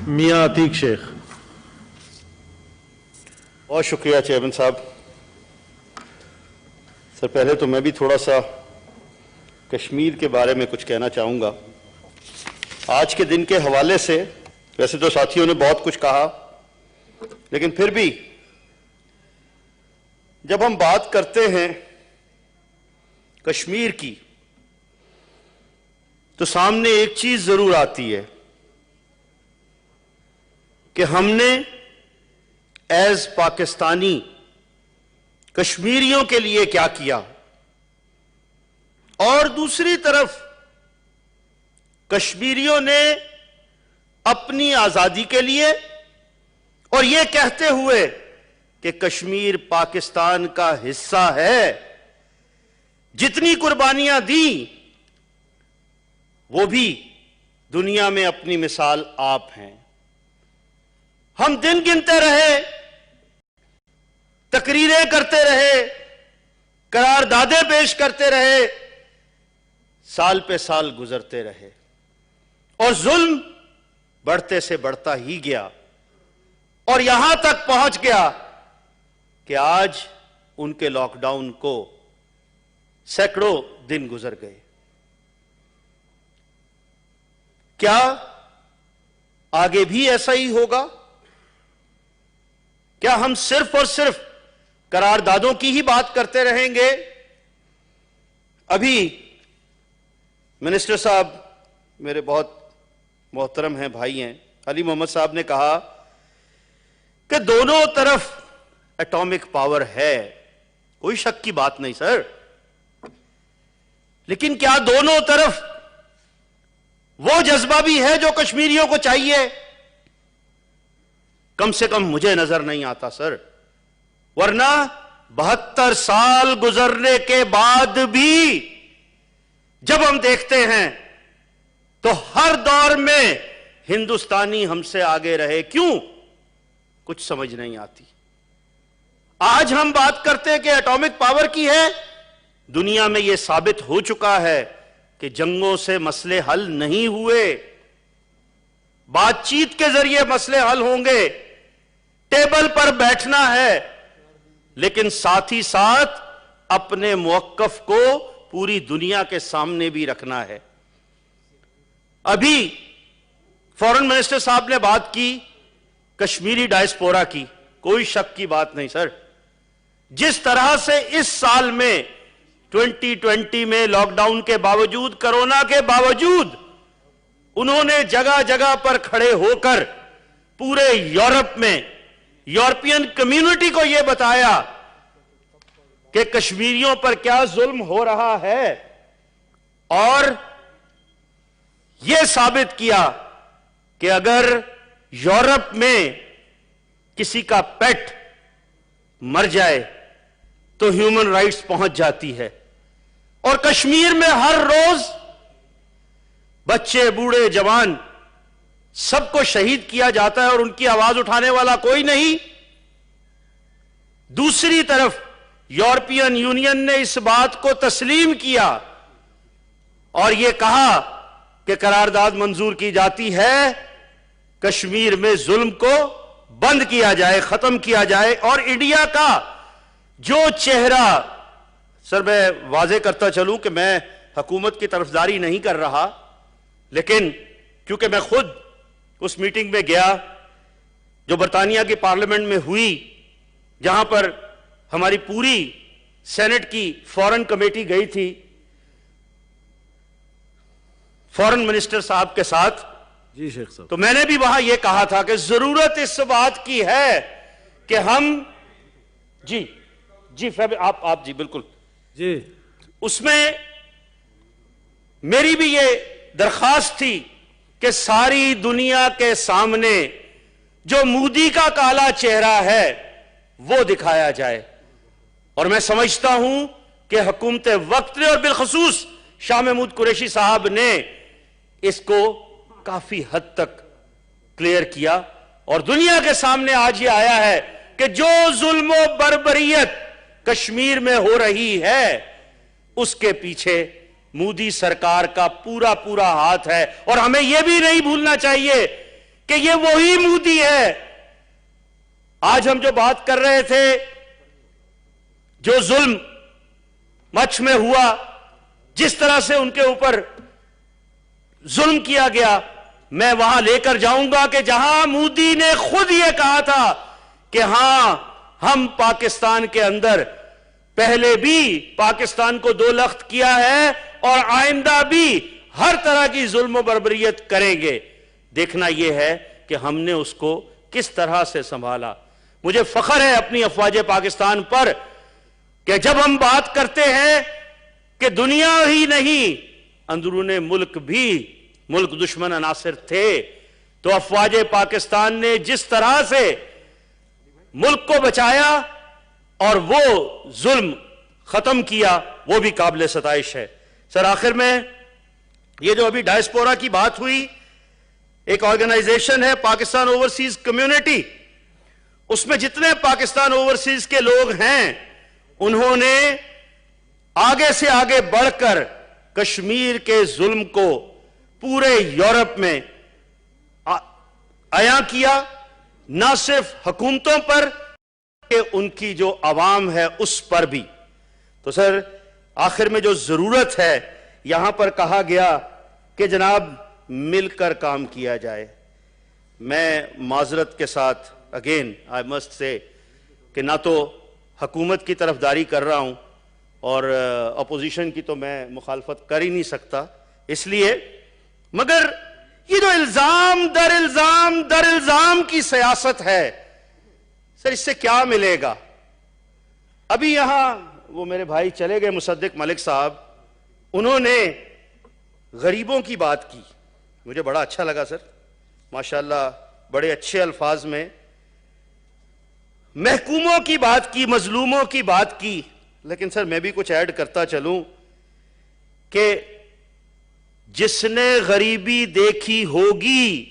میاں عتیق شیخ۔ بہت شکریہ چیئرمین صاحب۔ سر پہلے تو میں بھی تھوڑا سا کشمیر کے بارے میں کچھ کہنا چاہوں گا۔ آج کے دن کے حوالے سے ویسے تو ساتھیوں نے بہت کچھ کہا، لیکن پھر بھی جب ہم بات کرتے ہیں کشمیر کی تو سامنے ایک چیز ضرور آتی ہے کہ ہم نے ایز پاکستانی کشمیریوں کے لیے کیا کیا، اور دوسری طرف کشمیریوں نے اپنی آزادی کے لیے اور یہ کہتے ہوئے کہ کشمیر پاکستان کا حصہ ہے جتنی قربانیاں دیں، وہ بھی دنیا میں اپنی مثال آپ ہیں۔ ہم دن گنتے رہے، تقریریں کرتے رہے، قراردادیں پیش کرتے رہے، سال پہ سال گزرتے رہے، اور ظلم بڑھتے سے بڑھتا ہی گیا، اور یہاں تک پہنچ گیا کہ آج ان کے لاک ڈاؤن کو سینکڑوں دن گزر گئے۔ کیا آگے بھی ایسا ہی ہوگا؟ کیا ہم صرف اور صرف قراردادوں کی ہی بات کرتے رہیں گے؟ ابھی منسٹر صاحب میرے بہت محترم ہیں، بھائی ہیں، علی محمد صاحب نے کہا کہ دونوں طرف ایٹامک پاور ہے، کوئی شک کی بات نہیں سر، لیکن کیا دونوں طرف وہ جذبہ بھی ہے جو کشمیریوں کو چاہیے؟ کم سے کم مجھے نظر نہیں آتا سر، ورنہ 72 سال گزرنے کے بعد بھی جب ہم دیکھتے ہیں تو ہر دور میں ہندوستانی ہم سے آگے رہے، کیوں؟ کچھ سمجھ نہیں آتی۔ آج ہم بات کرتے کہ ایٹامک پاور کی ہے، دنیا میں یہ ثابت ہو چکا ہے کہ جنگوں سے مسئلے حل نہیں ہوئے، بات چیت کے ذریعے مسئلے حل ہوں گے، ٹیبل پر بیٹھنا ہے، لیکن ساتھ ہی ساتھ اپنے موقف کو پوری دنیا کے سامنے بھی رکھنا ہے۔ ابھی فورن منسٹر صاحب نے بات کی کشمیری ڈائسپورا کی، کوئی شک کی بات نہیں سر، جس طرح سے اس سال میں 2020 میں لاک ڈاؤن کے باوجود، کرونا کے باوجود، انہوں نے جگہ جگہ پر کھڑے ہو کر پورے یورپ میں یورپین کمیونٹی کو یہ بتایا کہ کشمیریوں پر کیا ظلم ہو رہا ہے، اور یہ ثابت کیا کہ اگر یورپ میں کسی کا پیٹ مر جائے تو ہیومن رائٹس پہنچ جاتی ہے، اور کشمیر میں ہر روز بچے، بوڑھے، جوان سب کو شہید کیا جاتا ہے اور ان کی آواز اٹھانے والا کوئی نہیں۔ دوسری طرف یورپین یونین نے اس بات کو تسلیم کیا اور یہ کہا کہ قرارداد منظور کی جاتی ہے، کشمیر میں ظلم کو بند کیا جائے، ختم کیا جائے، اور انڈیا کا جو چہرہ، سر میں واضح کرتا چلوں کہ میں حکومت کی طرفداری نہیں کر رہا، لیکن کیونکہ میں خود اس میٹنگ میں گیا جو برطانیہ کی پارلیمنٹ میں ہوئی، جہاں پر ہماری پوری سینٹ کی فورن کمیٹی گئی تھی فورن منسٹر صاحب کے ساتھ، جی شیخ صاحب، تو میں نے بھی وہاں یہ کہا تھا کہ ضرورت اس بات کی ہے کہ ہم جی آپ جی بالکل جی، اس میں میری بھی یہ درخواست تھی کہ ساری دنیا کے سامنے جو مودی کا کالا چہرہ ہے وہ دکھایا جائے، اور میں سمجھتا ہوں کہ حکومت وقت نے اور بالخصوص شاہ محمود قریشی صاحب نے اس کو کافی حد تک کلیئر کیا، اور دنیا کے سامنے آج یہ آیا ہے کہ جو ظلم و بربریت کشمیر میں ہو رہی ہے اس کے پیچھے مودی سرکار کا پورا ہاتھ ہے، اور ہمیں یہ بھی نہیں بھولنا چاہیے کہ یہ وہی مودی ہے. آج ہم جو بات کر رہے تھے، جو ظلم مچھ میں ہوا، جس طرح سے ان کے اوپر ظلم کیا گیا، میں وہاں لے کر جاؤں گا کہ جہاں مودی نے خود یہ کہا تھا کہ ہاں ہم پاکستان کے اندر پہلے بھی پاکستان کو دو لخت کیا ہے اور آئندہ بھی ہر طرح کی ظلم و بربریت کریں گے. دیکھنا یہ ہے کہ ہم نے اس کو کس طرح سے سنبھالا. مجھے فخر ہے اپنی افواج پاکستان پر کہ جب ہم بات کرتے ہیں کہ دنیا ہی نہیں اندرون ملک بھی ملک دشمن عناصر تھے، تو افواج پاکستان نے جس طرح سے ملک کو بچایا اور وہ ظلم ختم کیا، وہ بھی قابل ستائش ہے. سر آخر میں یہ جو ابھی ڈائسپورا کی بات ہوئی، ایک آرگنائزیشن ہے پاکستان اوورسیز کمیونٹی، اس میں جتنے پاکستان اوورسیز کے لوگ ہیں انہوں نے آگے سے آگے بڑھ کر کشمیر کے ظلم کو پورے یورپ میں عیاں کیا، نہ صرف حکومتوں پر کہ ان کی جو عوام ہے اس پر بھی. تو سر آخر میں جو ضرورت ہے، یہاں پر کہا گیا کہ جناب مل کر کام کیا جائے. میں معذرت کے ساتھ اگین آئی مسٹ سے کہ نہ تو حکومت کی طرفداری کر رہا ہوں اور اپوزیشن کی تو میں مخالفت کر ہی نہیں سکتا، اس لیے مگر یہ جو الزام در الزام کی سیاست ہے، سر اس سے کیا ملے گا؟ ابھی یہاں وہ میرے بھائی چلے گئے مصدق ملک صاحب، انہوں نے غریبوں کی بات کی، مجھے بڑا اچھا لگا سر، ماشاءاللہ بڑے اچھے الفاظ میں. محکوموں کی بات کی، مظلوموں کی بات کی، لیکن سر میں بھی کچھ ایڈ کرتا چلوں کہ جس نے غریبی دیکھی ہوگی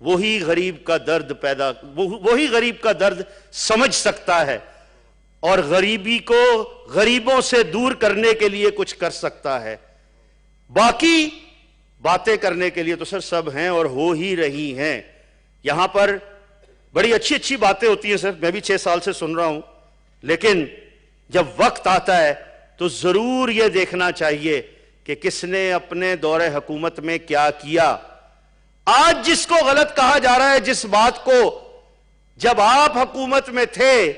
وہی غریب کا درد سمجھ سکتا ہے اور غریبی کو غریبوں سے دور کرنے کے لیے کچھ کر سکتا ہے. باقی باتیں کرنے کے لیے تو سر سب ہیں اور ہو ہی رہی ہیں. یہاں پر بڑی اچھی اچھی باتیں ہوتی ہیں سر، میں بھی 6 سال سے سن رہا ہوں، لیکن جب وقت آتا ہے تو ضرور یہ دیکھنا چاہیے کہ کس نے اپنے دور حکومت میں کیا کیا. آج جس کو غلط کہا جا رہا ہے، جس بات کو جب آپ حکومت میں تھے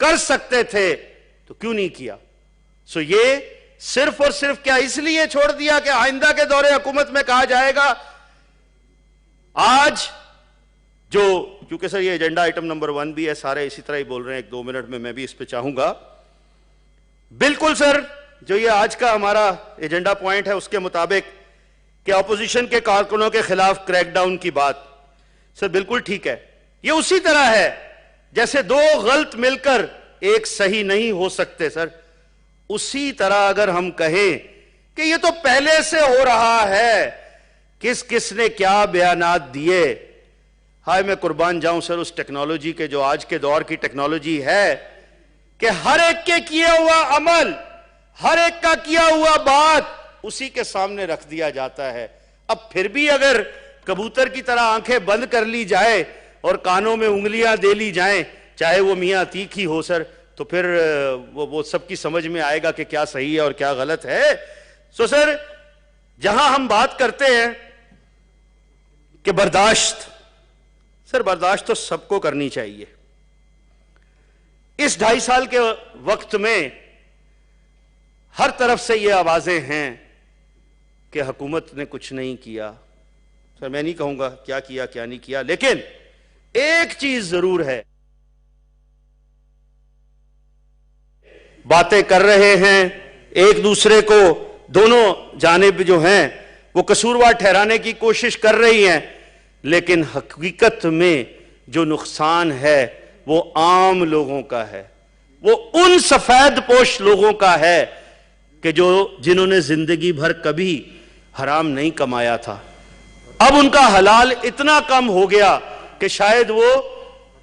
کر سکتے تھے تو کیوں نہیں کیا؟ سو یہ صرف اور صرف کیا اس لیے چھوڑ دیا کہ آئندہ کے دور حکومت میں کہا جائے گا؟ آج جو کیونکہ سر یہ ایجنڈا آئٹم نمبر 1 بھی ہے، سارے اسی طرح ہی بول رہے ہیں، 1-2 منٹ میں بھی اس پہ چاہوں گا. بالکل سر جو یہ آج کا ہمارا ایجنڈا پوائنٹ ہے اس کے مطابق کہ اپوزیشن کے کارکنوں کے خلاف کریک ڈاؤن کی بات، سر بالکل ٹھیک ہے. یہ اسی طرح ہے جیسے 2 غلط مل کر ایک صحیح نہیں ہو سکتے سر. اسی طرح اگر ہم کہیں کہ یہ تو پہلے سے ہو رہا ہے، کس نے کیا بیانات دیے، ہائے میں قربان جاؤں سر اس ٹیکنالوجی کے جو آج کے دور کی ٹیکنالوجی ہے کہ ہر ایک کے کیا ہوا عمل، ہر ایک کا کیا ہوا بات اسی کے سامنے رکھ دیا جاتا ہے. اب پھر بھی اگر کبوتر کی طرح آنکھیں بند کر لی جائے اور کانوں میں انگلیاں دے لی جائیں، چاہے وہ میاں عتیق ہی ہو سر، تو پھر وہ سب کی سمجھ میں آئے گا کہ کیا صحیح ہے اور کیا غلط ہے. سو سر جہاں ہم بات کرتے ہیں کہ برداشت، سر برداشت تو سب کو کرنی چاہیے. اس 2.5 سال کے وقت میں ہر طرف سے یہ آوازیں ہیں کہ حکومت نے کچھ نہیں کیا. سر میں نہیں کہوں گا کیا کیا کیا نہیں کیا، لیکن ایک چیز ضرور ہے، باتیں کر رہے ہیں ایک دوسرے کو، دونوں جانب جو ہیں وہ قصوروار ٹھہرانے کی کوشش کر رہی ہیں، لیکن حقیقت میں جو نقصان ہے وہ عام لوگوں کا ہے، وہ ان سفید پوش لوگوں کا ہے کہ جنہوں نے زندگی بھر کبھی حرام نہیں کمایا تھا. اب ان کا حلال اتنا کم ہو گیا کہ شاید وہ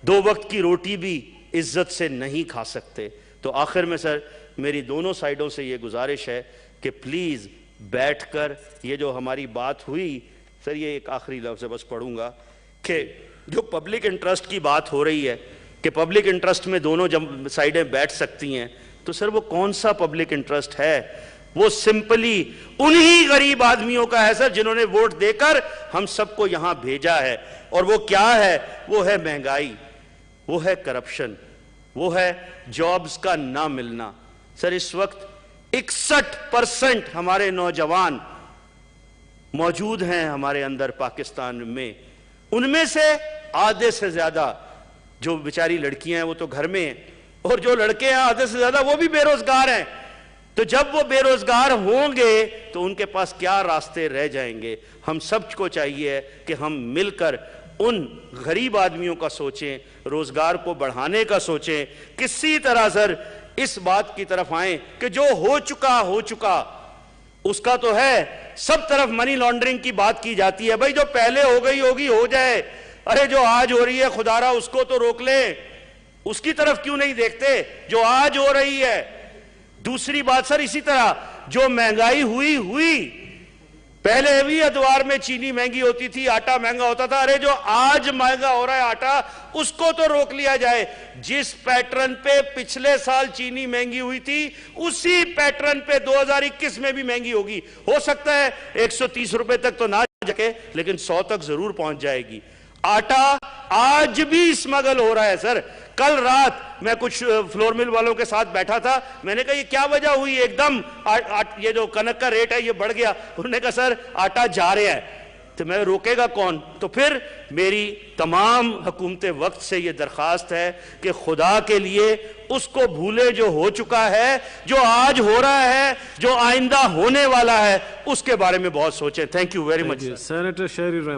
2 وقت کی روٹی بھی عزت سے نہیں کھا سکتے. تو آخر میں سر میری دونوں سائیڈوں سے یہ گزارش ہے کہ پلیز بیٹھ کر یہ جو ہماری بات ہوئی، سر یہ ایک آخری لفظ بس پڑھوں گا کہ جو پبلک انٹرسٹ کی بات ہو رہی ہے کہ پبلک انٹرسٹ میں دونوں سائیڈیں بیٹھ سکتی ہیں، تو سر وہ کون سا پبلک انٹرسٹ ہے؟ وہ سمپلی انہی غریب آدمیوں کا ہے سر جنہوں نے ووٹ دے کر ہم سب کو یہاں بھیجا ہے. اور وہ کیا ہے؟ وہ ہے مہنگائی، وہ ہے کرپشن، وہ ہے جابز کا نہ ملنا. سر اس وقت 61% ہمارے نوجوان موجود ہیں ہمارے اندر پاکستان میں، ان میں سے آدھے سے زیادہ جو بیچاری لڑکیاں ہیں وہ تو گھر میں ہیں، اور جو لڑکے ہیں آدھے سے زیادہ وہ بھی بے روزگار ہیں. تو جب وہ بے روزگار ہوں گے تو ان کے پاس کیا راستے رہ جائیں گے؟ ہم سب کو چاہیے کہ ہم مل کر ان غریب آدمیوں کا سوچیں، روزگار کو بڑھانے کا سوچیں. کسی طرح سر اس بات کی طرف آئیں کہ جو ہو چکا اس کا تو ہے. سب طرف منی لانڈرنگ کی بات کی جاتی ہے. بھائی جو پہلے ہو گئی ہوگی ہو جائے، ارے جو آج ہو رہی ہے خدا را اس کو تو روک لیں. اس کی طرف کیوں نہیں دیکھتے جو آج ہو رہی ہے؟ دوسری بات سر اسی طرح جو مہنگائی ہوئی پہلے بھی ادوار میں چینی مہنگی ہوتی تھی، آٹا مہنگا ہوتا تھا. ارے جو آج مہنگا ہو رہا ہے آٹا اس کو تو روک لیا جائے. جس پیٹرن پہ پچھلے سال چینی مہنگی ہوئی تھی اسی پیٹرن پہ 2021 میں بھی مہنگی ہوگی. ہو سکتا ہے 130 روپے تک تو نہ جائے لیکن 100 تک ضرور پہنچ جائے گی. آٹا آج بھی اسمگل ہو رہا ہے سر. کل رات میں کچھ فلور مل والوں کے ساتھ بیٹھا تھا، میں نے کہا یہ کیا وجہ ہوئی ایک دم یہ جو کنک کا ریٹ ہے یہ بڑھ گیا؟ انہوں نے کہا سر آٹا جا رہا ہے. تو میں روکے گا کون؟ تو پھر میری تمام حکومت وقت سے یہ درخواست ہے کہ خدا کے لیے اس کو بھولے جو ہو چکا ہے، جو آج ہو رہا ہے، جو آئندہ ہونے والا ہے، اس کے بارے میں بہت سوچیں. Thank you very much. Senator Sherry